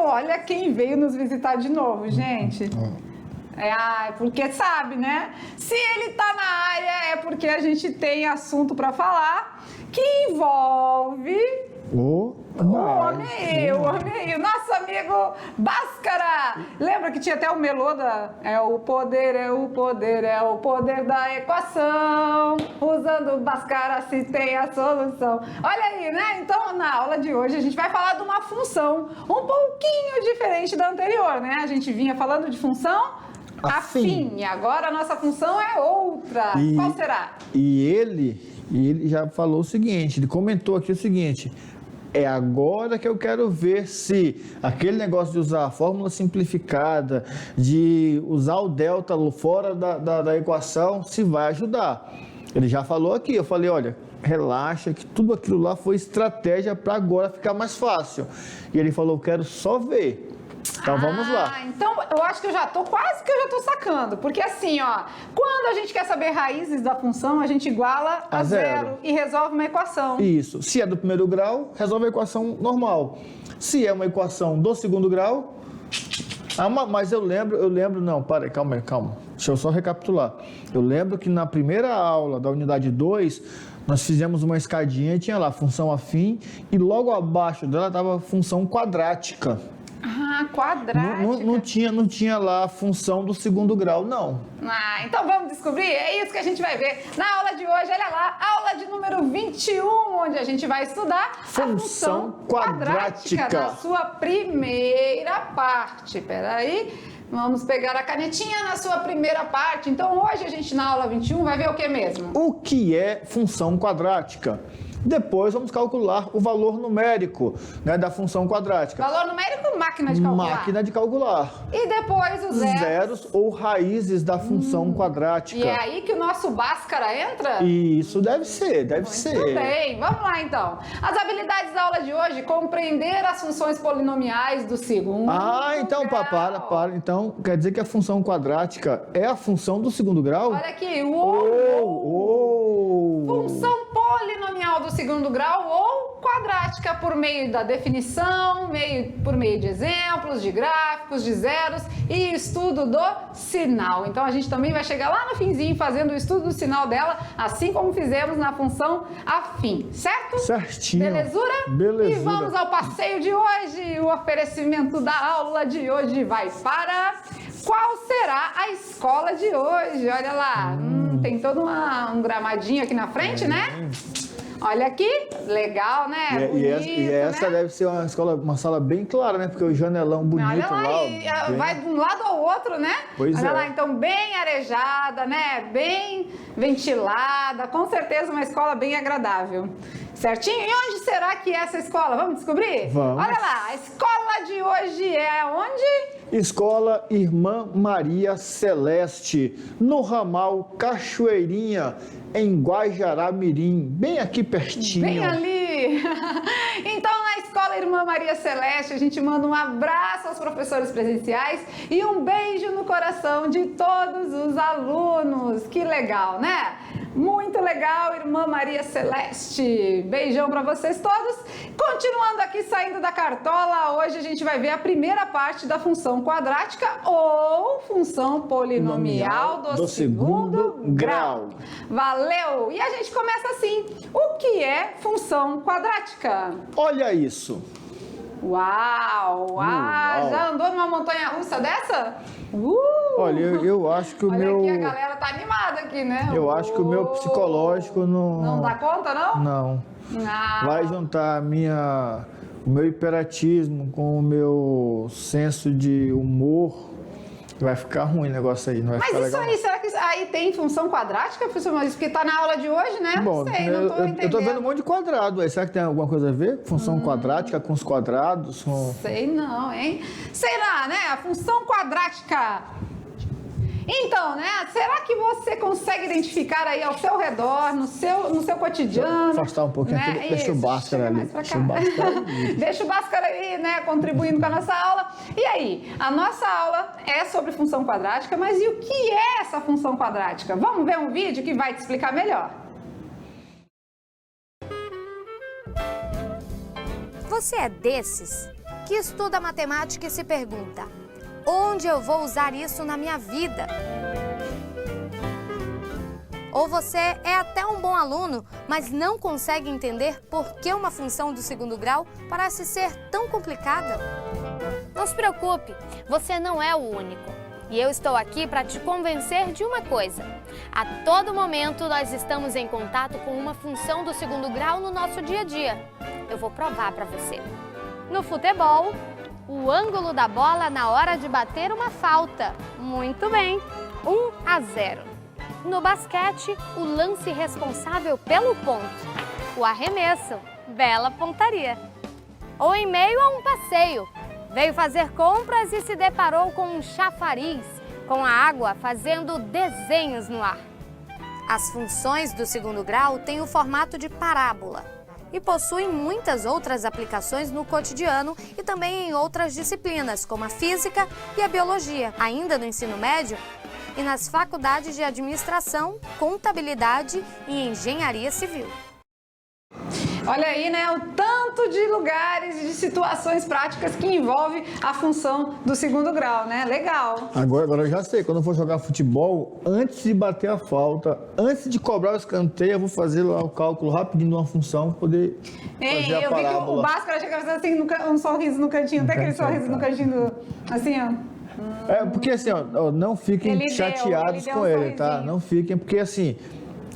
Olha quem veio nos visitar de novo, gente. Porque sabe, né? Se ele tá na área é porque a gente tem assunto para falar que envolve... O homem, nosso amigo Bhaskara. Lembra que tinha até o melô da... É o poder da equação. Usando Bhaskara se tem a solução. Olha aí, né? Então, na aula de hoje, a gente vai falar de uma função um pouquinho diferente da anterior, né? A gente vinha falando de função afim. E agora a nossa função é outra. Qual será? E ele já falou o seguinte, ele comentou aqui o seguinte... É agora que eu quero ver se aquele negócio de usar a fórmula simplificada, de usar o delta fora da equação, se vai ajudar. Ele já falou aqui, eu falei, olha, relaxa que tudo aquilo lá foi estratégia para agora ficar mais fácil. E ele falou, quero só ver. Então vamos lá. Então eu acho que eu já tô sacando, porque assim, ó, quando a gente quer saber raízes da função, a gente iguala a zero e resolve uma equação. Isso. Se é do primeiro grau, resolve a equação normal. Se é uma equação do segundo grau, mas eu lembro, não, calma. Deixa eu só recapitular. Eu lembro que na primeira aula da unidade 2, nós fizemos uma escadinha e tinha lá função afim e logo abaixo dela estava função quadrática. Quadrática. Não tinha lá a função do segundo grau, não. Então vamos descobrir? É isso que a gente vai ver na aula de hoje. Olha lá, aula de número 21, onde a gente vai estudar a função quadrática na sua primeira parte. Peraí, vamos pegar a canetinha na sua primeira parte. Então hoje a gente na aula 21 vai ver o que mesmo? O que é função quadrática? Depois vamos calcular o valor numérico, né, da função quadrática. Valor numérico, máquina de calcular. Máquina de calcular. E depois os zeros ou raízes da função quadrática. E é aí que o nosso Bhaskara entra? Isso, deve ser. Muito bem, vamos lá então. As habilidades da aula de hoje, compreender as funções polinomiais do segundo então grau. para. Então, quer dizer que a função quadrática é a função do segundo grau? Olha aqui, função polinomial do segundo grau ou quadrática por meio da definição, por meio de exemplos, de gráficos, de zeros e estudo do sinal. Então a gente também vai chegar lá no finzinho fazendo o estudo do sinal dela, assim como fizemos na função afim, certo? Certinho. Belezura? E vamos ao passeio de hoje. O oferecimento da aula de hoje vai para... Qual será a escola de hoje? Olha lá, tem todo um gramadinho aqui na frente, né? Olha aqui, legal, né? E essa deve ser uma sala bem clara, né? Porque o janelão bonito olha lá, vai de um lado ao outro, né? Olha lá, então bem arejada, né? Bem ventilada, com certeza uma escola bem agradável. Certinho? E onde será que é essa escola? Vamos descobrir? Vamos. Olha lá, a escola de hoje é onde? Escola Irmã Maria Celeste, no ramal Cachoeirinha, em Guajará-Mirim, bem aqui pertinho. Bem ali! Então, na Escola Irmã Maria Celeste, a gente manda um abraço aos professores presenciais e um beijo no coração de todos os alunos. Que legal, né? Muito legal, Irmã Maria Celeste. Beijão para vocês todos. Continuando aqui, saindo da cartola, hoje a gente vai ver a primeira parte da função quadrática ou função polinomial do segundo grau. Valeu! E a gente começa assim. O que é função quadrática? Olha isso. Uau! Já andou numa montanha russa dessa? Olha, eu acho que o meu... Olha aqui, a galera tá animada aqui, né? Eu acho que o meu psicológico não... Não dá conta, não? Não. Vai juntar o meu hiperatismo com o meu senso de humor. Vai ficar ruim o negócio aí, não vai ficar legal. Mas isso aí, será que aí tem função quadrática, professor? Mas porque tá na aula de hoje, né? Bom, não sei, não tô entendendo. Eu tô vendo um monte de quadrado aí. Será que tem alguma coisa a ver? Função quadrática com os quadrados? Sei não, hein? Será, né? A função quadrática. Então, né? Será que você consegue identificar aí ao seu redor, no seu cotidiano? Afastar um pouquinho, né? Deixa o Bhaskara ali. Deixa o Bhaskara aí, né? Contribuindo com a nossa aula. E aí, a nossa aula é sobre função quadrática, mas e o que é essa função quadrática? Vamos ver um vídeo que vai te explicar melhor. Você é desses que estuda matemática e se pergunta: onde eu vou usar isso na minha vida? Ou você é até um bom aluno, mas não consegue entender por que uma função do segundo grau parece ser tão complicada? Não se preocupe, você não é o único. E eu estou aqui para te convencer de uma coisa. A todo momento nós estamos em contato com uma função do segundo grau no nosso dia a dia. Eu vou provar para você. No futebol, o ângulo da bola na hora de bater uma falta. Muito bem, 1-0. No basquete, o lance responsável pelo ponto. O arremesso, bela pontaria. Ou em meio a um passeio, veio fazer compras e se deparou com um chafariz, com a água fazendo desenhos no ar. As funções do segundo grau têm o formato de parábola e possuem muitas outras aplicações no cotidiano e também em outras disciplinas, como a física e a biologia. Ainda no ensino médio, e nas faculdades de administração, contabilidade e engenharia civil. Olha aí, né, o tanto de lugares e de situações práticas que envolve a função do segundo grau, né? Legal. Agora eu já sei, quando eu for jogar futebol, antes de bater a falta, antes de cobrar o escanteio, eu vou fazer lá o cálculo rapidinho de uma função para poder fazer a parábola. Eu vi que o Bhaskara achei que ia fazer assim, um sorriso no cantinho, até aquele sorriso no cantinho, assim, ó. Porque assim, ó, não fiquem chateados com ele, tá? Não fiquem, porque assim,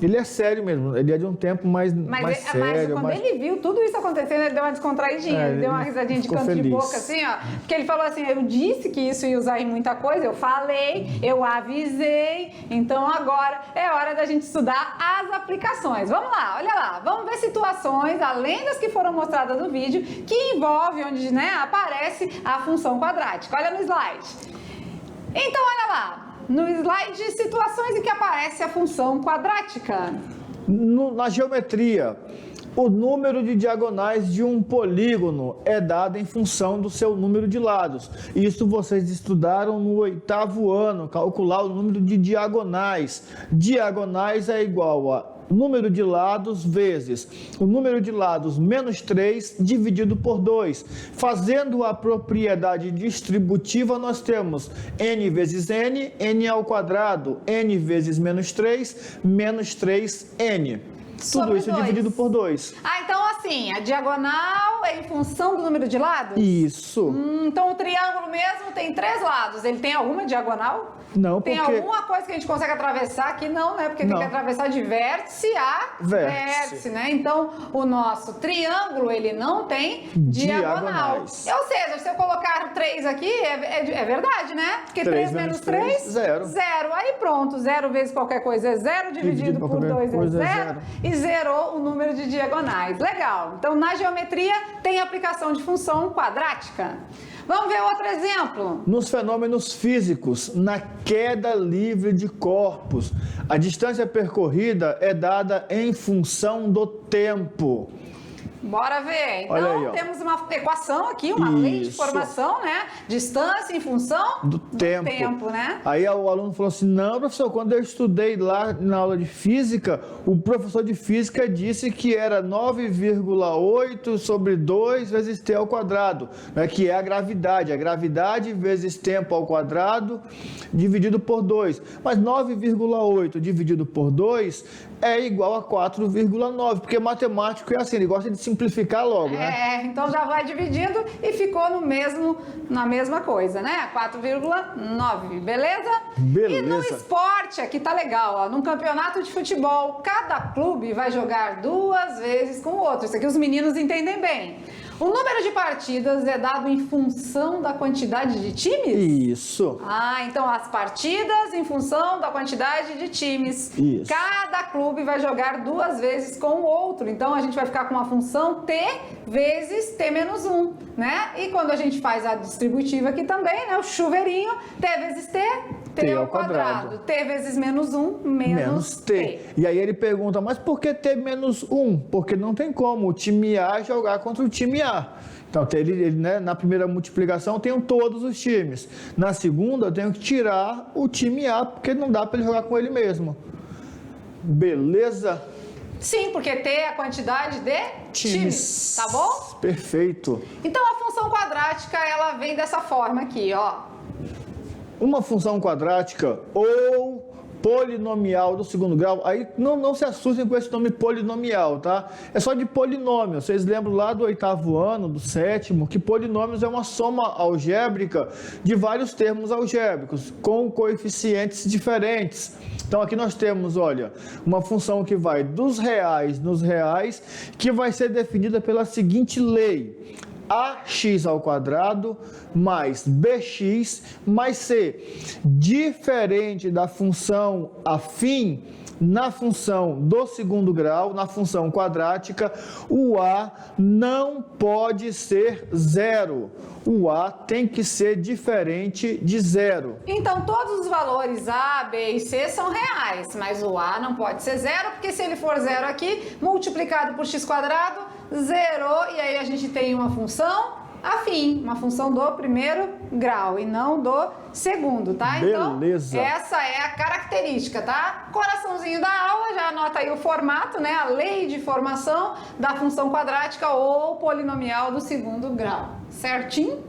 ele é sério mesmo, ele é de um tempo mais sério. Mas quando ele viu tudo isso acontecendo, ele deu uma descontraidinha, ele deu uma risadinha de canto feliz. De boca, assim, ó. Porque ele falou assim, eu disse que isso ia usar em muita coisa, eu falei, eu avisei, então agora é hora da gente estudar as aplicações. Vamos lá, olha lá, vamos ver situações, além das que foram mostradas no vídeo, que envolve onde, né, aparece a função quadrática. Olha no slide. Então, olha lá, no slide, situações em que aparece a função quadrática. Na geometria, o número de diagonais de um polígono é dado em função do seu número de lados. Isso vocês estudaram no 8º ano, calcular o número de diagonais. Diagonais é igual a número de lados vezes o número de lados menos 3 dividido por 2. Fazendo a propriedade distributiva, nós temos n vezes n, n ao quadrado, n vezes menos 3, menos 3n. Tudo isso dividido por 2. Então assim, a diagonal é em função do número de lados? Isso. Então o triângulo mesmo tem 3 lados. Ele tem alguma diagonal? Não, tem porque... alguma coisa que a gente consegue atravessar aqui? Não, né? Porque tem que atravessar de vértice a vértice, né? Então, o nosso triângulo, ele não tem diagonal. Ou seja, se eu colocar 3 aqui, é verdade, né? Porque 3 menos 3, 0. Aí pronto, 0 vezes qualquer coisa é 0, dividido por 2 é 0. E zerou o número de diagonais. Legal. Então, na geometria, tem aplicação de função quadrática. Vamos ver outro exemplo. Nos fenômenos físicos, na queda livre de corpos, a distância percorrida é dada em função do tempo. Bora ver. Então, temos uma equação aqui, uma lei de formação, né? Distância em função do tempo, né? Aí o aluno falou assim, não, professor, quando eu estudei lá na aula de física, o professor de física disse que era 9,8 sobre 2 vezes t ao quadrado, né? Que é a gravidade vezes tempo ao quadrado dividido por 2. Mas 9,8 dividido por 2 é igual a 4,9, porque matemático é assim, ele gosta de simplificar logo, né? Então já vai dividindo e ficou na mesma coisa, né? 4,9, beleza? E no esporte, aqui tá legal, ó, num campeonato de futebol, cada clube vai jogar 2 vezes com o outro. Isso aqui os meninos entendem bem. O número de partidas é dado em função da quantidade de times? Isso. Então as partidas em função da quantidade de times. Isso. Cada clube vai jogar 2 vezes com o outro. Então a gente vai ficar com uma função t vezes t menos 1, né? E quando a gente faz a distributiva aqui também, né? O chuveirinho, t vezes t ao quadrado. T vezes menos 1, menos t. E aí ele pergunta, mas por que t menos 1? Porque não tem como o time A jogar contra o time A. Então, né, na primeira multiplicação, eu tenho todos os times. Na segunda, eu tenho que tirar o time A, porque não dá para ele jogar com ele mesmo. Beleza? Sim, porque T é a quantidade de times, tá bom? Perfeito. Então a função quadrática, ela vem dessa forma aqui, ó. Uma função quadrática ou polinomial do segundo grau, aí não se assustem com esse nome polinomial, tá? É só de polinômio. Vocês lembram lá do 8º ano, do 7º, que polinômios é uma soma algébrica de vários termos algébricos, com coeficientes diferentes. Então aqui nós temos, olha, uma função que vai dos reais nos reais, que vai ser definida pela seguinte lei: ax ao quadrado mais bx mais c. Diferente da função afim, na função do segundo grau, na função quadrática, o a não pode ser zero. O a tem que ser diferente de zero. Então, todos os valores A, B e C são reais, mas o A não pode ser zero, porque se ele for zero aqui, multiplicado por x quadrado, zerou, e aí a gente tem uma função afim, uma função do primeiro grau e não do segundo, tá? Beleza. Então, essa é a característica, tá? Coraçãozinho da aula, já anota aí o formato, né? A lei de formação da função quadrática ou polinomial do segundo grau. Certinho?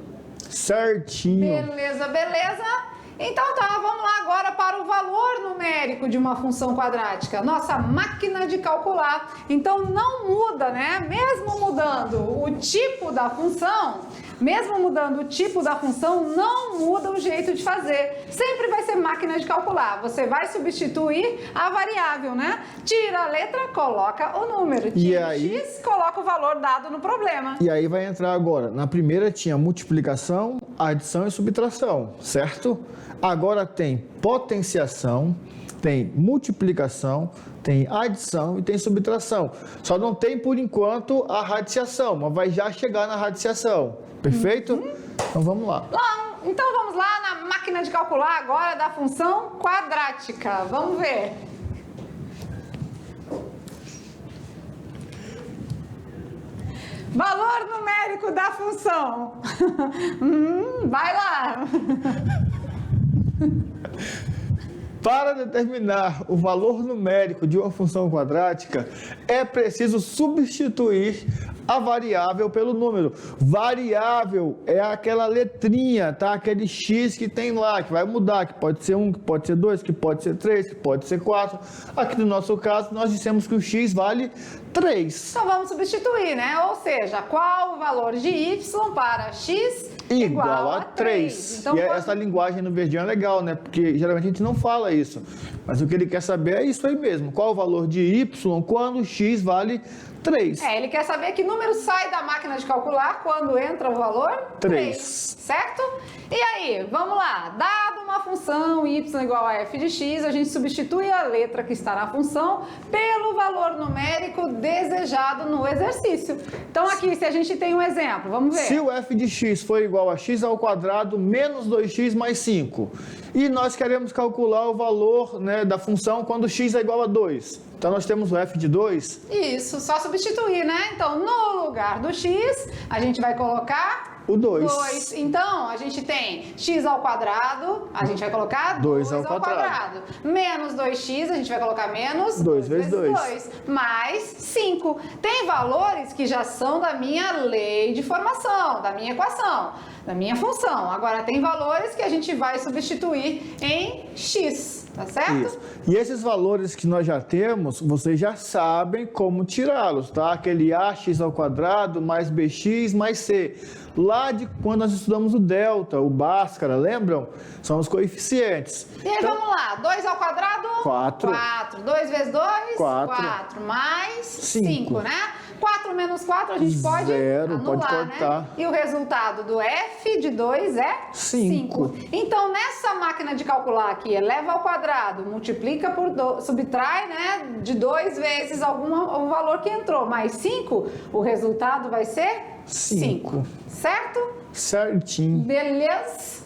Certinho. Beleza, beleza? Então tá, vamos lá agora para o valor numérico de uma função quadrática, nossa máquina de calcular. Então não muda, né? Mesmo mudando o tipo da função, não muda o jeito de fazer. Sempre vai ser máquina de calcular. Você vai substituir a variável, né? Tira a letra, coloca o número. Tira aí, x, coloca o valor dado no problema. E aí vai entrar agora. Na primeira tinha multiplicação, adição e subtração, certo? Agora tem potenciação, tem multiplicação, tem adição e tem subtração. Só não tem, por enquanto, a radiciação, mas vai já chegar na radiciação. Perfeito? Então vamos lá. Então vamos lá na máquina de calcular agora da função quadrática. Vamos ver. Valor numérico da função. Vai lá. Para determinar o valor numérico de uma função quadrática, é preciso substituir a variável pelo número. Variável é aquela letrinha, tá? Aquele x que tem lá, que vai mudar, que pode ser 1, que pode ser 2, que pode ser 3, que pode ser 4. Aqui no nosso caso, nós dissemos que o x vale 3. Então vamos substituir, né? Ou seja, qual o valor de y para x igual a 3? Então, essa linguagem no verdinho é legal, né? Porque geralmente a gente não fala isso. Mas o que ele quer saber é isso aí mesmo. Qual o valor de y quando x vale 3? Ele quer saber que número sai da máquina de calcular quando entra o valor 3. Certo? E aí, vamos lá. Dado uma função y igual a f de x, a gente substitui a letra que está na função pelo valor numérico desejado no exercício. Então aqui, se a gente tem um exemplo, vamos ver. Se o f de x for igual a x ao quadrado menos 2x mais 5, e nós queremos calcular o valor, né, da função quando x é igual a 2. Então nós temos o f de 2. Isso, só substituir, né? Então, no lugar do x, a gente vai colocar o 2. Então, a gente tem x ao quadrado, a gente vai colocar 2 ao quadrado. Menos 2x, a gente vai colocar menos 2 vezes 2. Mais 5. Tem valores que já são da minha lei de formação, da minha equação, da minha função. Agora, tem valores que a gente vai substituir em x. Tá certo? Isso. E esses valores que nós já temos, vocês já sabem como tirá-los, tá? Aquele ax ao quadrado mais bx mais c. Lá de quando nós estudamos o delta, o Bhaskara, lembram? São os coeficientes. E aí, então, vamos lá. 2 ao quadrado? 4. 2 vezes 2? 4. Mais 5, né? 4 menos 4 a gente pode 0, anular, pode cortar. Né? E o resultado do f de 2 é 5. Então, nessa máquina de calcular aqui, eleva ao quadrado, multiplica por 2, subtrai, né, de 2 vezes o valor que entrou, mais 5, o resultado vai ser 5. Certo? Certinho. Beleza?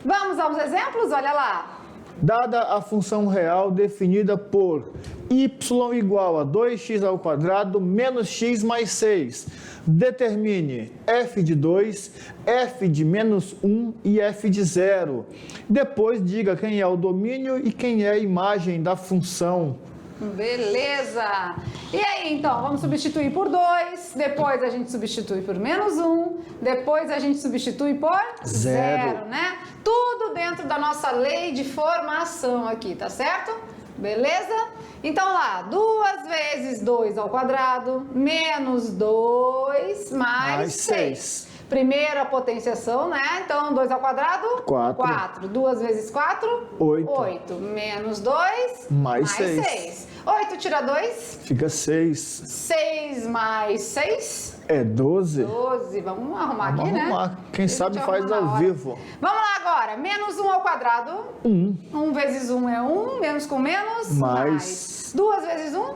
Vamos aos exemplos? Olha lá. Dada a função real definida por y igual a 2x ao quadrado menos x mais 6, determine f de 2, f de menos 1 e f de 0. Depois diga quem é o domínio e quem é a imagem da função. Beleza! E aí, então, vamos substituir por 2, depois a gente substitui por -1, depois a gente substitui por 0, né? Tudo dentro da nossa lei de formação aqui, tá certo? Beleza? Então lá, 2 vezes 2 ao quadrado, menos 2 mais 6. Primeira potenciação, né? Então, 2 ao quadrado? 4. 2 vezes 4? 8. Menos 2? Mais 6. 8 tira 2? Fica 6. 6 mais 6? É 12. 12. Vamos arrumar aqui, Vamos arrumar. né? Quem sabe faz ao vivo. Vamos lá agora. Menos 1 ao quadrado. 1 vezes 1 é 1. Menos com menos? Mais. 2 vezes 1?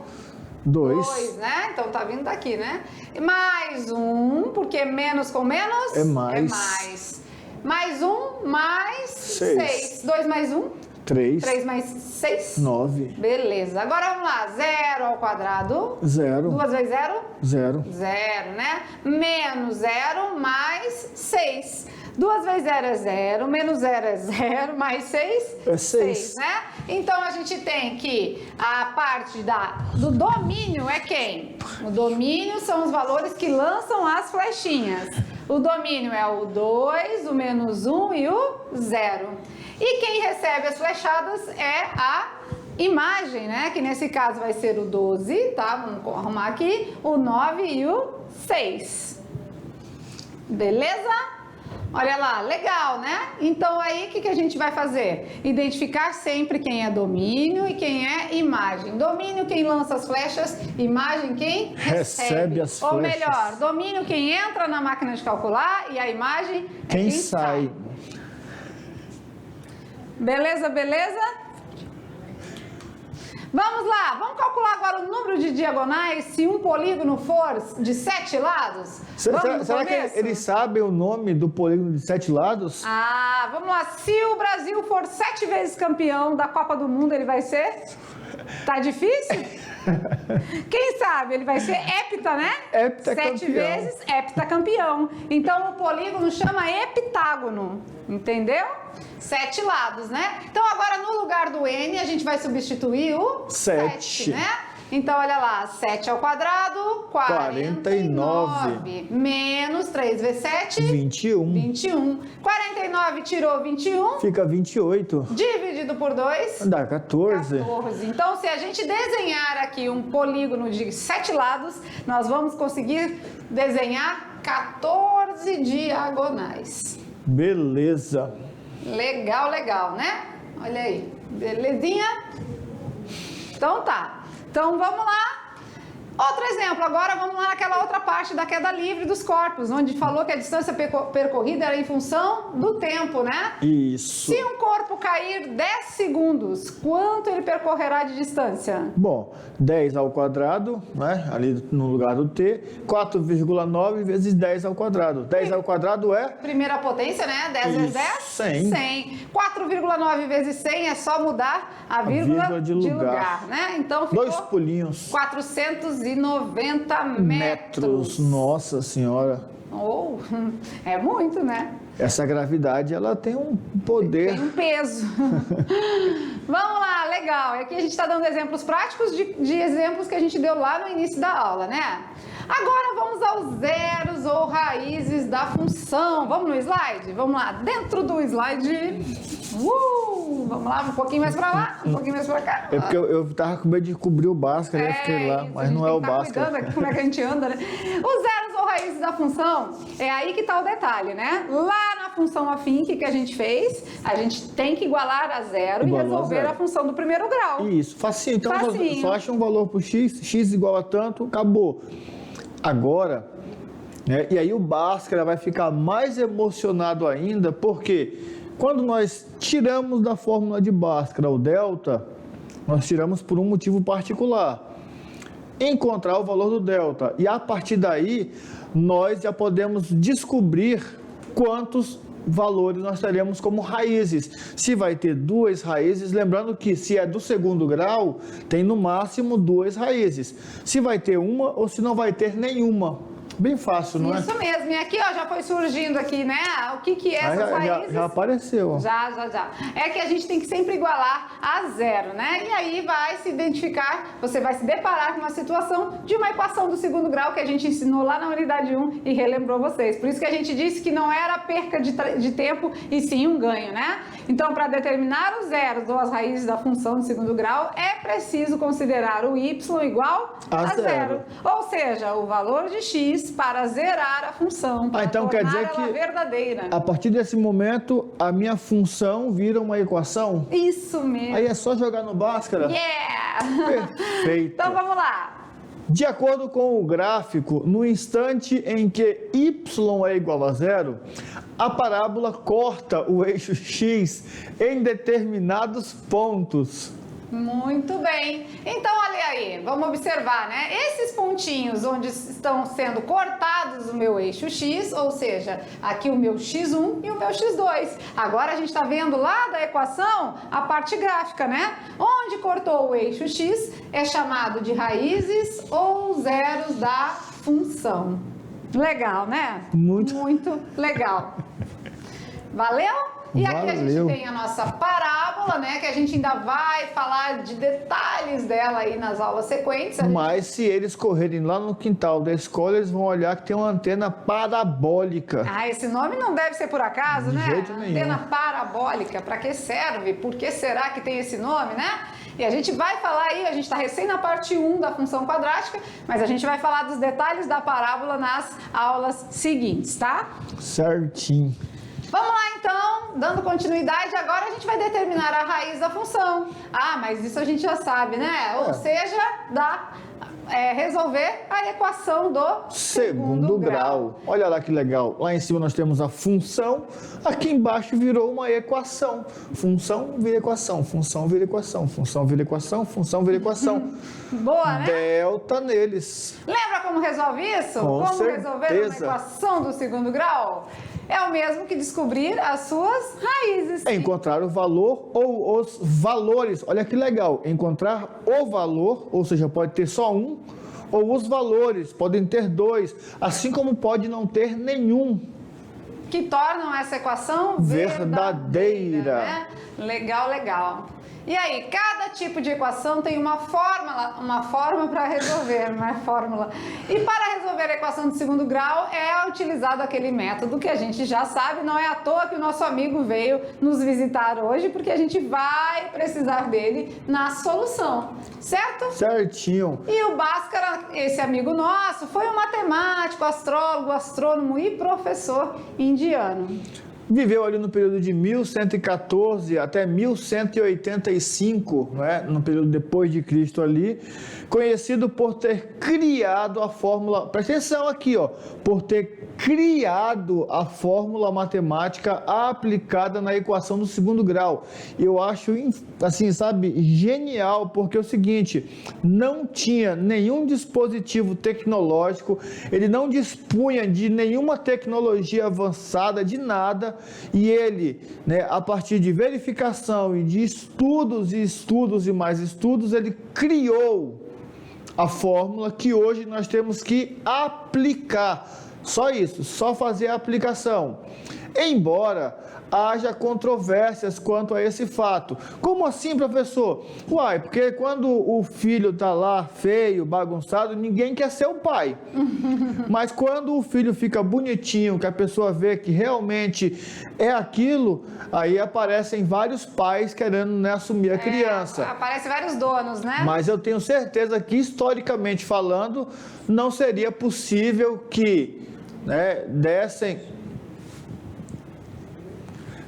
2, né? Então tá vindo daqui, né? E mais 1, porque menos com menos é mais. É mais. Mais 1, mais 6. 2 mais 1? 3. 3 mais 6? 9. Beleza. Agora vamos lá. 0 ao quadrado. 0. 2 vezes 0? 0. 0, né? Menos 0 mais 6. 2 vezes 0 é 0, menos 0 é 0, mais 6? É 6. Né? Então, a gente tem que a parte do domínio é quem? O domínio são os valores que lançam as flechinhas. O domínio é o 2, o menos 1 e o 0. E quem recebe as flechadas é a imagem, né? Que nesse caso vai ser o 12, tá? Vamos arrumar aqui. O 9 e o 6. Beleza? Olha lá, legal, né? Então aí o que a gente vai fazer? Identificar sempre quem é domínio e quem é imagem. Domínio quem lança as flechas, imagem quem recebe as flechas. Ou melhor, domínio quem entra na máquina de calcular e a imagem é quem sai. Beleza, beleza? Vamos lá, vamos calcular agora o número de diagonais se um polígono for de 7 lados? Será que eles sabem o nome do polígono de 7 lados? Ah, vamos lá. Se o Brasil for 7 vezes campeão da Copa do Mundo, ele vai ser? Tá difícil? Quem sabe? Ele vai ser hepta, né? Heptacampeão. 7 vezes heptacampeão. Então, o polígono chama heptágono. Entendeu? 7 lados, né? Então, agora no lugar do N, a gente vai substituir o 7, né? Então, olha lá, 7 ao quadrado, 49. Menos 3 vezes 7? 21. 49 tirou 21? Fica 28. Dividido por 2? Dá 14. Então, se a gente desenhar aqui um polígono de 7 lados, nós vamos conseguir desenhar 14 diagonais. Beleza. Legal, legal, né? Olha aí. Belezinha? Então tá. Então vamos lá. Outro exemplo, agora vamos lá naquela outra parte da queda livre dos corpos, onde falou que a distância percorrida era em função do tempo, né? Isso. Se um corpo cair 10 segundos, quanto ele percorrerá de distância? Bom, 10 ao quadrado, né? Ali no lugar do T, 4,9 vezes 10 ao quadrado. 10 ao quadrado é? Primeira potência, né? 10 vezes 10? 100. 100. 4,9 vezes 100 é só mudar a vírgula de lugar, né? Então ficou 2 pulinhos. 490 metros. Nossa Senhora. Oh, é muito, né? Essa gravidade, ela tem um poder. Tem um peso. Vamos lá, legal. Aqui a gente está dando exemplos práticos de exemplos que a gente deu lá no início da aula, né? Agora vamos aos zeros ou raízes da função. Vamos no slide? Vamos lá, dentro do slide. Vamos lá, um pouquinho mais pra lá, um pouquinho mais pra cá. É porque eu tava com medo de cobrir o Bhaskara, eu fiquei lá, isso, mas não é o Bhaskara. Cuidando aqui como é que a gente anda, né? Os zeros ou raízes da função, é aí que tá o detalhe, né? Lá na função afim, o que a gente fez? A gente tem que igualar a zero e resolver a função do primeiro grau. Isso, facinho. Então facinho. Só acha um valor pro x, x igual a tanto, acabou. Agora, né, e aí o Bhaskara vai ficar mais emocionado ainda, porque quando nós tiramos da fórmula de Bhaskara o delta, nós tiramos por um motivo particular. Encontrar o valor do delta. E a partir daí, nós já podemos descobrir quantos valores nós teremos como raízes. Se vai ter 2 raízes, lembrando que se é do segundo grau, tem no máximo 2 raízes. Se vai ter uma ou se não vai ter nenhuma. Bem fácil, não é? Isso mesmo. E aqui, ó, já foi surgindo aqui, né? O que é essas raízes? Já apareceu. Já. É que a gente tem que sempre igualar a zero, né? E aí vai se identificar, você vai se deparar com uma situação de uma equação do segundo grau que a gente ensinou lá na unidade 1 e relembrou vocês. Por isso que a gente disse que não era perca de tempo e sim um ganho, né? Então, para determinar os zeros ou as raízes da função de segundo grau, é preciso considerar o y igual a zero. Ou seja, o valor de x para zerar a função, para então quer dizer ela que verdadeira. A partir desse momento, a minha função vira uma equação? Isso mesmo. Aí é só jogar no Bhaskara? Yeah! Perfeito. Então vamos lá. De acordo com o gráfico, no instante em que y é igual a zero, a parábola corta o eixo x em determinados pontos. Muito bem. Então, olha aí, vamos observar, né? Esses pontinhos onde estão sendo cortados o meu eixo x, ou seja, aqui o meu x1 e o meu x2. Agora a gente está vendo lá da equação a parte gráfica, né? Onde cortou o eixo x é chamado de raízes ou zeros da função. Legal, né? Muito legal. Valeu? E aqui a gente tem a nossa parábola, né? Que a gente ainda vai falar de detalhes dela aí nas aulas sequentes. Mas se eles correrem lá no quintal da escola, eles vão olhar que tem uma antena parabólica. Ah, esse nome não deve ser por acaso, né? De jeito nenhum. Antena parabólica, para que serve? Por que será que tem esse nome, né? E a gente vai falar aí, a gente está recém na parte 1 da função quadrática, mas a gente vai falar dos detalhes da parábola nas aulas seguintes, tá? Certinho. Vamos lá então, dando continuidade, agora a gente vai determinar a raiz da função. Ah, mas isso a gente já sabe, né? Ou seja, resolver a equação do segundo grau. Olha lá que legal. Lá em cima nós temos a função, aqui embaixo virou uma equação. Função vira equação, função vira equação, função vira equação, função vira equação. Boa, né? Delta neles. Lembra como resolve isso? Com como certeza. resolver uma equação do segundo grau? É o mesmo que descobrir as suas raízes. É encontrar o valor ou os valores. Olha que legal. Encontrar o valor, ou seja, pode ter só um, ou os valores, podem ter dois, assim como pode não ter nenhum. Que tornam essa equação verdadeira. Né? Legal. E aí, cada tipo de equação tem uma forma para resolver, não é fórmula. E para resolver a equação de segundo grau é utilizado aquele método que a gente já sabe, não é à toa que o nosso amigo veio nos visitar hoje, porque a gente vai precisar dele na solução, certo? Certinho. E o Bhaskara, esse amigo nosso, foi um matemático, astrólogo, astrônomo e professor indiano. Viveu ali no período de 1114 até 1185, né? No período depois de Cristo ali, conhecido por ter criado a fórmula, presta atenção aqui, ó, por ter criado a fórmula matemática aplicada na equação do segundo grau. Eu acho, assim, sabe, genial, porque é o seguinte, não tinha nenhum dispositivo tecnológico, ele não dispunha de nenhuma tecnologia avançada, de nada, e ele, né, a partir de verificação e de estudos e mais estudos, ele criou a fórmula que hoje nós temos que aplicar. Só isso, só fazer a aplicação. Embora haja controvérsias quanto a esse fato. Como assim, professor? Uai, porque quando o filho está lá feio, bagunçado, ninguém quer ser o pai. Mas quando o filho fica bonitinho, que a pessoa vê que realmente é aquilo, aí aparecem vários pais querendo, né, assumir a criança. Aparecem vários donos, né? Mas eu tenho certeza que, historicamente falando, não seria possível que, né,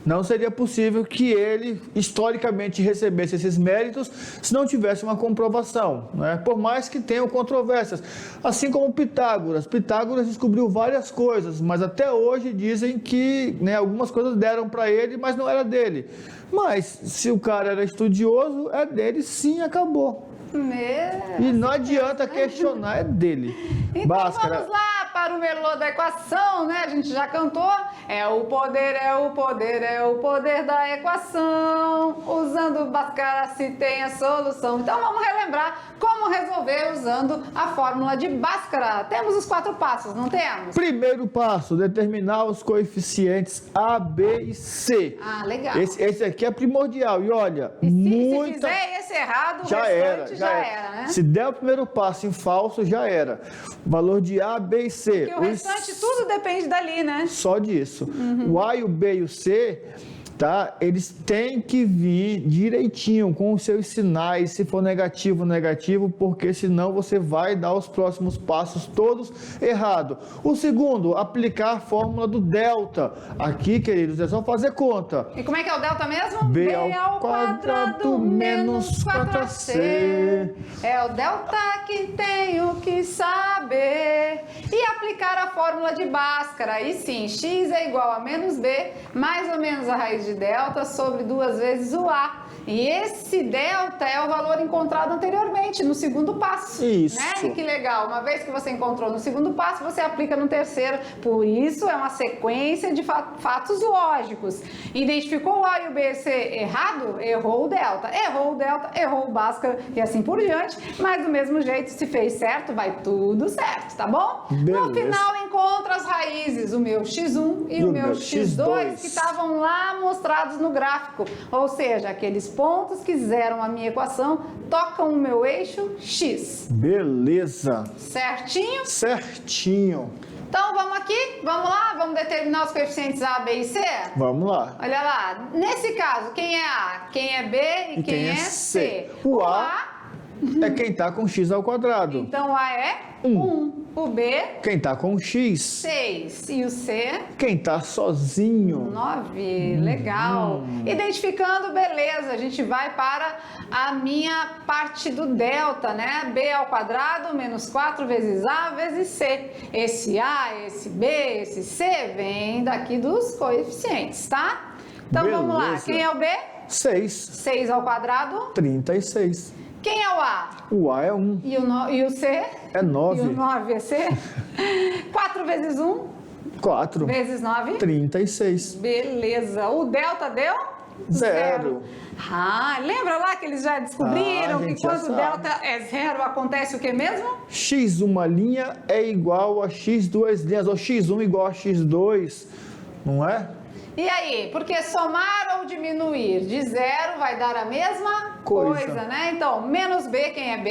não seria possível que ele, historicamente, recebesse esses méritos se não tivesse uma comprovação, né? Por mais que tenham controvérsias. Assim como Pitágoras. Pitágoras descobriu várias coisas, mas até hoje dizem que, né, algumas coisas deram para ele, mas não era dele. Mas, se o cara era estudioso, é dele, sim, acabou. E não adianta questionar, é dele. Então vamos lá, para o melô da equação, né? A gente já cantou. É o poder, é o poder, é o poder da equação. Usando Bhaskara se tem a solução. Então vamos relembrar como resolver usando a fórmula de Bhaskara. Temos os 4 passos, não temos? Primeiro passo, determinar os coeficientes A, B e C. Ah, legal. Esse aqui é primordial. E olha, Se fizer esse errado, já o restante já era, né? Se der o primeiro passo em falso, já era. Valor de A, B e C. Porque o restante tudo depende dali, né? Só disso. O A, e o B e o C, tá? Eles têm que vir direitinho com os seus sinais, se for negativo, negativo, porque senão você vai dar os próximos passos todos errado. O segundo, aplicar a fórmula do delta. Aqui, queridos, é só fazer conta. E como é que é o delta mesmo? B ao quadrado menos 4AC. É o delta que tenho que saber. E aplicar a fórmula de Bhaskara. Aí sim, x é igual a menos b, mais ou menos a raiz de delta sobre 2 vezes o a. E esse delta é o valor encontrado anteriormente, no segundo passo. Isso. Né? E que legal, uma vez que você encontrou no segundo passo, você aplica no terceiro. Por isso, é uma sequência de fatos lógicos. Identificou o A e o B e C errado? Errou o delta. Errou o delta, errou o Bhaskara e assim por diante. Mas do mesmo jeito, se fez certo, vai tudo certo, tá bom? Beleza. No final, encontra as raízes, o meu x1 e o meu x2, que estavam lá mostrados no gráfico. Ou seja, aqueles pontos que zeram a minha equação tocam o meu eixo x. Beleza. Certinho? Certinho. Então vamos aqui, vamos lá, vamos determinar os coeficientes A, B e C? Vamos lá. Olha lá, nesse caso, quem é A, quem é B e quem é C? O A é quem está com x ao quadrado. Então o A é 1. O B, Quem está com x. 6. E o C, Quem está sozinho. 9. Legal. Identificando, beleza. A gente vai para a minha parte do delta, né? B ao quadrado menos 4 vezes A vezes C. Esse A, esse B, esse C vem daqui dos coeficientes, tá? Então vamos lá. Beleza. Quem é o B? 6. 6 ao quadrado. 36. Quem é o A? O A é 1. E o C? É 9. E o 9 é C? 4 vezes 1 4. vezes 9? 36. Beleza. O delta deu? 0. Ah, lembra lá que eles já descobriram Ah, a que gente já quando o sabe. delta é 0 acontece o que mesmo? X uma linha é igual a x duas linhas. Ou x1 igual a x2. Não é? E aí, porque somar ou diminuir de 0 vai dar a mesma Coisa. né? Então, menos b, quem é b?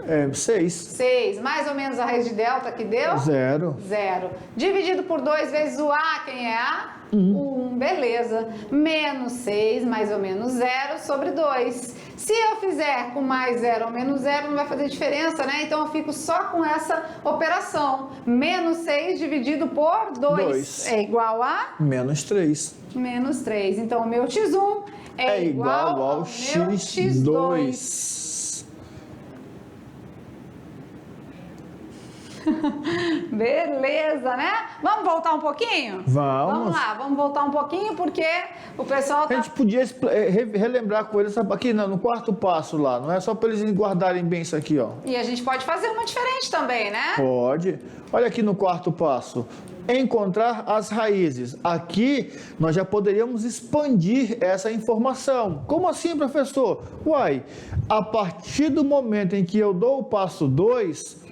É 6. 6, mais ou menos a raiz de delta que deu? 0. 0. Dividido por 2 vezes o A, quem é A? 1, beleza. Menos 6, mais ou menos 0, sobre 2. Se eu fizer com mais 0 ou menos 0, não vai fazer diferença, né? Então eu fico só com essa operação. Menos 6 dividido por 2 é igual a? Menos 3. Menos 3. Então o meu x1 é igual ao meu x2. Beleza, né? Vamos voltar um pouquinho? Vamos. Vamos lá, vamos voltar um pouquinho porque o pessoal A tá... gente podia relembrar com eles sabe, aqui no quarto passo lá, não é só para eles guardarem bem isso aqui, ó. E a gente pode fazer uma diferente também, né? Pode. Olha aqui no quarto passo. Encontrar as raízes. Aqui nós já poderíamos expandir essa informação. Como assim, professor? Uai, a partir do momento em que eu dou o passo 2,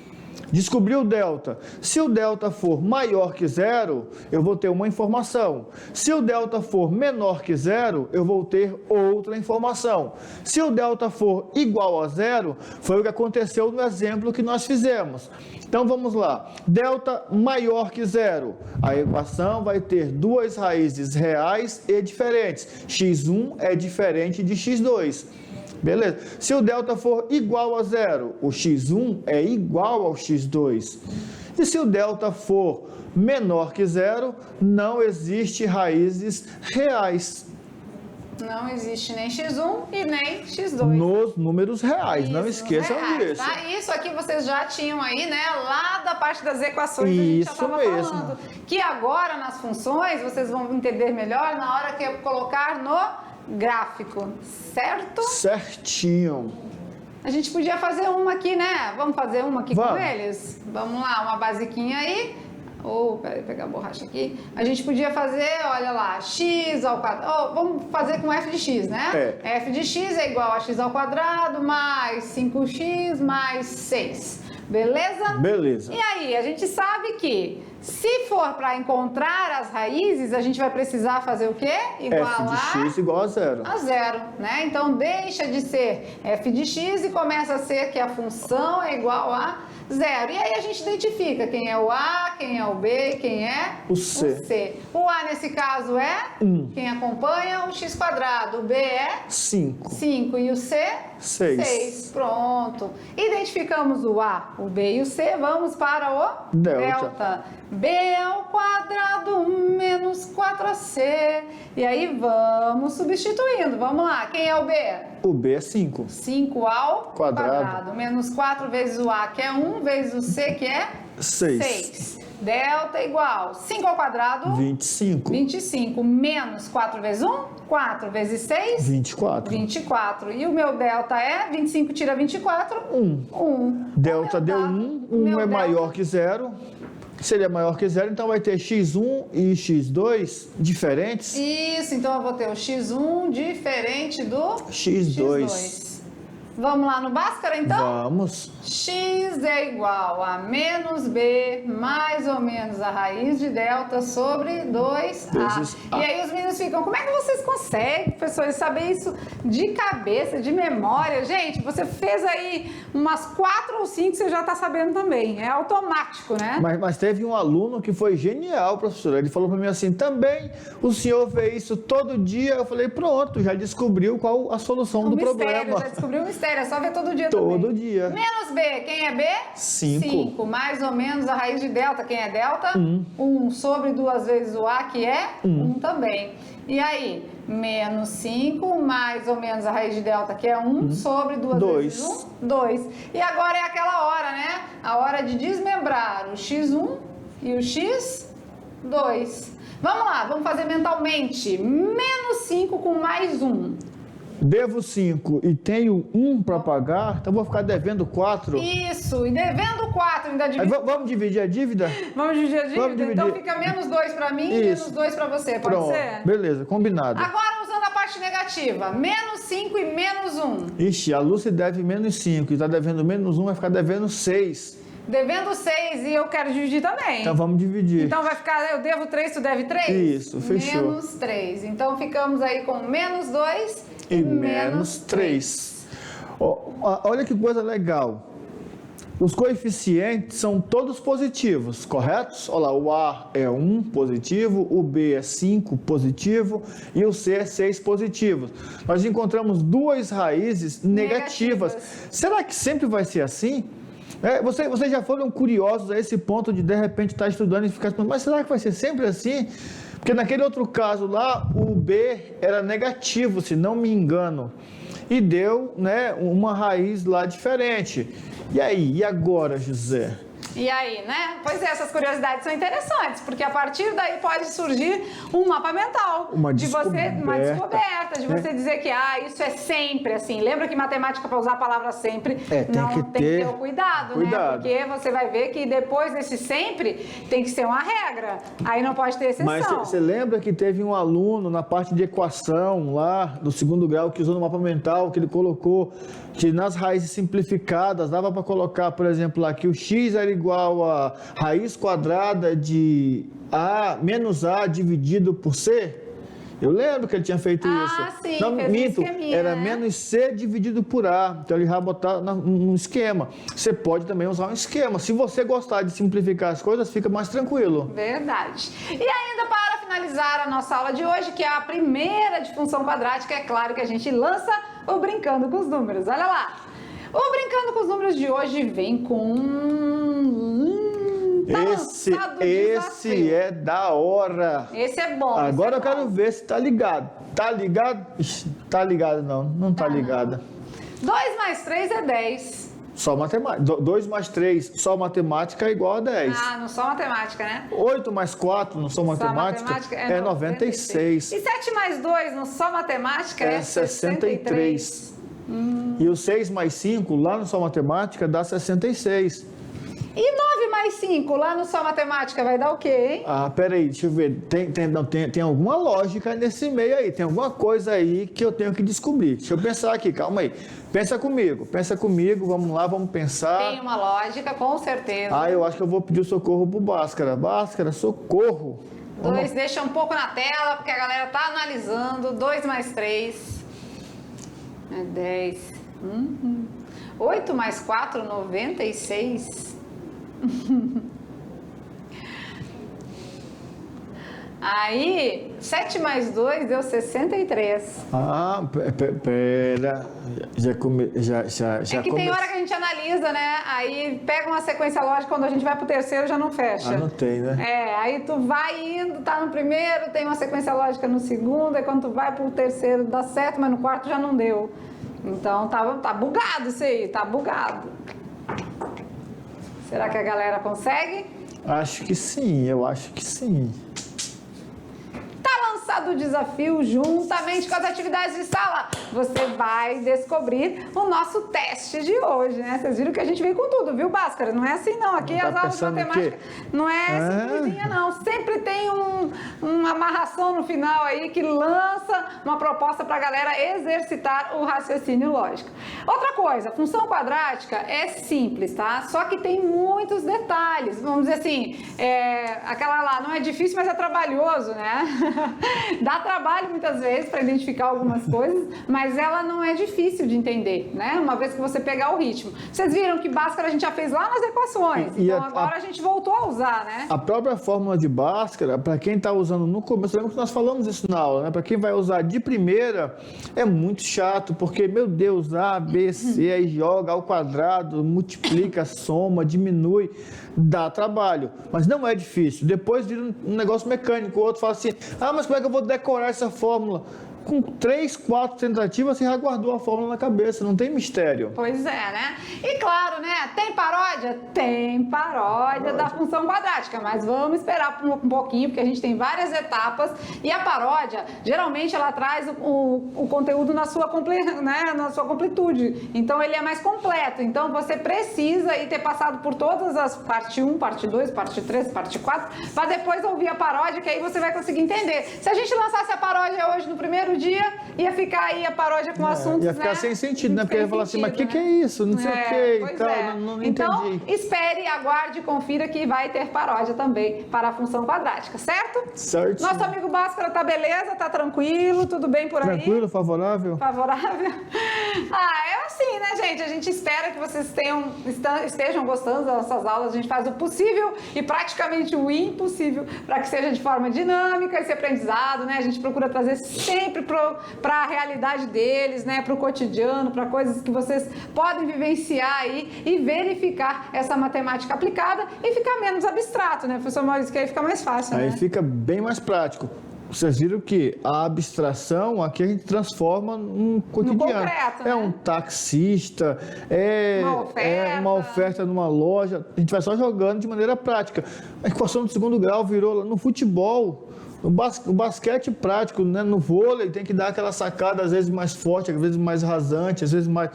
descobri o delta. Se o delta for maior que 0, eu vou ter uma informação. Se o delta for menor que 0, eu vou ter outra informação. Se o delta for igual a 0, foi o que aconteceu no exemplo que nós fizemos. Então vamos lá. Delta maior que 0. A equação vai ter duas raízes reais e diferentes. x1 é diferente de x2. Beleza. Se o delta for igual a 0, o x1 é igual ao x2. E se o delta for menor que 0, não existe raízes reais. Não existe nem x1 e nem x2. Nos números reais, Isso, não esqueçam reais, disso. Tá? Isso aqui vocês já tinham aí, né? Lá da parte das equações a gente já Isso estava mesmo. falando. Que agora nas funções vocês vão entender melhor na hora que eu colocar no gráfico, certo? Certinho. A gente podia fazer uma aqui, né? Vamos fazer uma aqui Vamos. com eles? Vamos lá, uma basiquinha aí. Peraí, pegar a borracha aqui. A gente podia fazer, olha lá, x ao quadrado. Vamos fazer com f de x, né? F de x é igual a x ao quadrado mais 5x mais 6. Beleza? Beleza. E aí, a gente sabe que se for para encontrar as raízes, a gente vai precisar fazer o quê? F de x igual a zero. A zero, né? Então, deixa de ser f de x e começa a ser que a função é igual a zero. E aí a gente identifica quem é o A, quem é o B e quem é o C. O A, nesse caso, é 1. Quem acompanha, o x quadrado. O B é 5. 5. E o C? 6. Pronto. Identificamos o A, o B e o C. Vamos para o delta. B ao quadrado menos 4AC. E aí vamos substituindo. Vamos lá. Quem é o B? O B é 5. 5 ao quadrado. Menos 4 vezes o A, que é 1, vezes o C, que é 6. Delta igual 5 ao quadrado. 25. 25. Menos 4 vezes 1. 4 vezes 6. 24. 24. E o meu delta é 25 tira 24. 1. Delta deu 1. 1 é maior que 0. Se ele é maior que 0, então vai ter x1 e x2 diferentes. Isso, então eu vou ter o x1 diferente do x2. Vamos lá no Bhaskara, então? Vamos. X é igual a menos B, mais ou menos a raiz de delta sobre 2A. E aí os meninos ficam, como é que vocês conseguem, professores, saber isso de cabeça, de memória? Gente, você fez aí umas 4 ou 5, você já está sabendo também. É automático, né? Mas teve um aluno que foi genial, professor. Ele falou para mim assim, também o senhor vê isso todo dia? Eu falei, pronto, já descobriu qual a solução do problema. Já descobriu o mistério, é só ver todo dia também. Todo também. dia. Menos B, quem é B? 5. 5, mais ou menos a raiz de delta, quem é delta? 1 sobre 2 vezes o A, que é 1 também. E aí, menos 5, mais ou menos a raiz de delta, que é 1, sobre 2 vezes 1, 2. E agora é aquela hora, né? A hora de desmembrar o x1 e o x2. Vamos lá, vamos fazer mentalmente. Menos 5 com mais 1. Devo 5 e tenho 1 para pagar, então vou ficar devendo 4. Isso, e devendo 4, ainda divide. Vamos dividir a dívida? Vamos dividir a dívida? Vamos dividir. Então fica menos 2 para mim e menos 2 para você, pode Pronto. ser? Beleza, combinado. Agora usando a parte negativa, menos 5 e menos 1. Ixi, a Lúcia deve menos 5 e está devendo menos 1, vai ficar devendo 6. Devendo 6 e eu quero dividir também. Então vamos dividir. Então vai ficar, eu devo 3, tu deve 3? Isso, fechou. Menos 3. Então ficamos aí com menos 2 e menos 3. Olha que coisa legal. Os coeficientes são todos positivos, corretos? Olha lá, o A é 1 positivo, o B é 5 positivo e o C é 6 positivos. Nós encontramos duas raízes negativas. Será que sempre vai ser assim? Vocês já foram curiosos a esse ponto de repente estar estudando e ficar pensando, mas será que vai ser sempre assim? Porque naquele outro caso lá, o B era negativo, se não me engano, e deu, né, uma raiz lá diferente. E aí, e agora, José? E aí, né? Pois é, essas curiosidades são interessantes, porque a partir daí pode surgir um mapa mental. Uma descoberta, de você dizer que isso é sempre assim. Lembra que matemática, para usar a palavra sempre, tem que ter o cuidado, né? Porque você vai ver que depois desse sempre tem que ser uma regra. Aí não pode ter exceção. Mas você lembra que teve um aluno na parte de equação lá do 2º grau que usou no mapa mental, que ele colocou que nas raízes simplificadas dava para colocar, por exemplo, lá que o x era igual a raiz quadrada de A menos A dividido por C? Eu lembro que ele tinha feito isso. Sim, não, minto, era né? Menos C dividido por A. Então ele vai botar no esquema. Você pode também usar um esquema. Se você gostar de simplificar as coisas, fica mais tranquilo. Verdade. E ainda para finalizar a nossa aula de hoje, que é a primeira de função quadrática, é claro que a gente lança o Brincando com os Números. Olha lá. O Brincando com os Números de hoje vem com esse é da hora. Esse é bom. Agora eu quero ver se tá ligado. Tá ligado? Ixi, tá ligado não. Não tá ligada. 2 mais 3 é 10. Só matemática. 2 mais 3, só matemática é igual a 10. Não só matemática, né? 8 mais 4, não só matemática, é 96. E 7 mais 2, não só matemática, é 63. E o 6 mais 5, lá no Só Matemática, dá 66. E 9 mais 5, lá no Só Matemática, vai dar o quê, hein? Ah, peraí, deixa eu ver. Tem alguma lógica nesse meio aí. Tem alguma coisa aí que eu tenho que descobrir. Deixa eu pensar aqui, calma aí. Pensa comigo, vamos lá, vamos pensar. Tem uma lógica, com certeza. Ah, eu acho que eu vou pedir o socorro pro Bhaskara. Bhaskara, socorro. 2, deixa um pouco na tela, porque a galera tá analisando. 2 mais 3 é 10. 8 mais 4, 96. Aí, 7 mais 2 deu 63. Ah, pera. É que tem hora que a gente analisa, né? Aí pega uma sequência lógica, quando a gente vai pro terceiro já não fecha. Anotei, né? Aí tu vai indo, tá no primeiro, tem uma sequência lógica no segundo, aí quando tu vai pro terceiro dá certo, mas no quarto já não deu. Então tá bugado isso aí, tá bugado. Será que a galera consegue? Acho que sim, eu acho que sim. Do desafio, juntamente com as atividades de sala, você vai descobrir o nosso teste de hoje, né? Vocês viram que a gente veio com tudo, viu, Bhaskara? Não é assim não, aqui as aulas de matemática não é simplesinha não, sempre tem uma amarração no final aí que lança uma proposta para a galera exercitar o raciocínio lógico. Outra coisa, função quadrática é simples, tá? Só que tem muitos detalhes, vamos dizer assim, aquela lá não é difícil, mas é trabalhoso, né? Dá trabalho muitas vezes para identificar algumas coisas, mas ela não é difícil de entender, né? Uma vez que você pegar o ritmo. Vocês viram que Bhaskara a gente já fez lá nas equações, então agora a gente voltou a usar, né? A própria fórmula de Bhaskara, para quem está usando no começo, lembra que nós falamos isso na aula, né? Para quem vai usar de primeira, é muito chato, porque, meu Deus, A, B, C, aí joga ao quadrado, multiplica, soma, diminui, dá trabalho, mas não é difícil. Depois vira um negócio mecânico, o outro fala assim, mas como é que eu vou decorar essa fórmula? Com 3, 4 tentativas, você já guardou a fórmula na cabeça, não tem mistério. Pois é, né? E claro, né? Tem paródia? Tem paródia da função quadrática, mas vamos esperar um pouquinho, porque a gente tem várias etapas e a paródia, geralmente, ela traz o conteúdo na sua completude. Então, ele é mais completo. Então, você precisa ter passado por todas as parte 1, parte 2, parte 3, parte 4, para depois ouvir a paródia, que aí você vai conseguir entender. Se a gente lançasse a paródia hoje no primeiro dia, ia ficar aí a paródia com assuntos, ia ficar sem sentido, né? Porque ia falar assim, mas o que é isso? Não sei o que e tal, não então, entendi. espere, aguarde e confira que vai ter paródia também para a função quadrática, certo? Certo. Nosso amigo Bhaskara tá beleza? Tá tranquilo? Tudo bem por aí? Tranquilo, favorável? Favorável? É assim, né, gente? A gente espera que vocês estejam gostando das nossas aulas. A gente faz o possível e praticamente o impossível para que seja de forma dinâmica esse aprendizado, né? A gente procura trazer sempre para a realidade deles, né? Para o cotidiano, para coisas que vocês podem vivenciar aí e verificar essa matemática aplicada e ficar menos abstrato, né, professor Maurício? Que aí fica mais fácil, aí né? Fica bem mais prático. Vocês viram que a abstração aqui a gente transforma num cotidiano. No concreto, né? Um taxista, uma oferta numa loja. A gente vai só jogando de maneira prática. A equação do segundo grau virou no futebol. O basquete prático, né? No vôlei tem que dar aquela sacada às vezes mais forte, às vezes mais rasante, às vezes mais...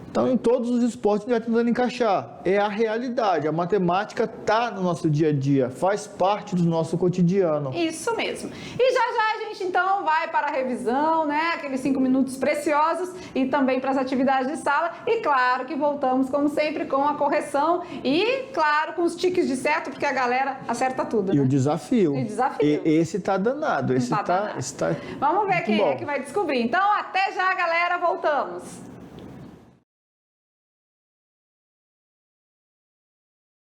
Então, em todos os esportes, a gente vai tentando encaixar. É a realidade. A matemática está no nosso dia a dia, faz parte do nosso cotidiano. Isso mesmo. E já a gente, então, vai para a revisão, né? Aqueles 5 minutos preciosos e também para as atividades de sala. E, claro, que voltamos, como sempre, com a correção e, claro, com os tiques de certo, porque a galera acerta tudo, né? E o desafio. E o desafio. Esse tá danado. Esse tá... Vamos ver quem é que vai descobrir. Então, até já, galera. Voltamos.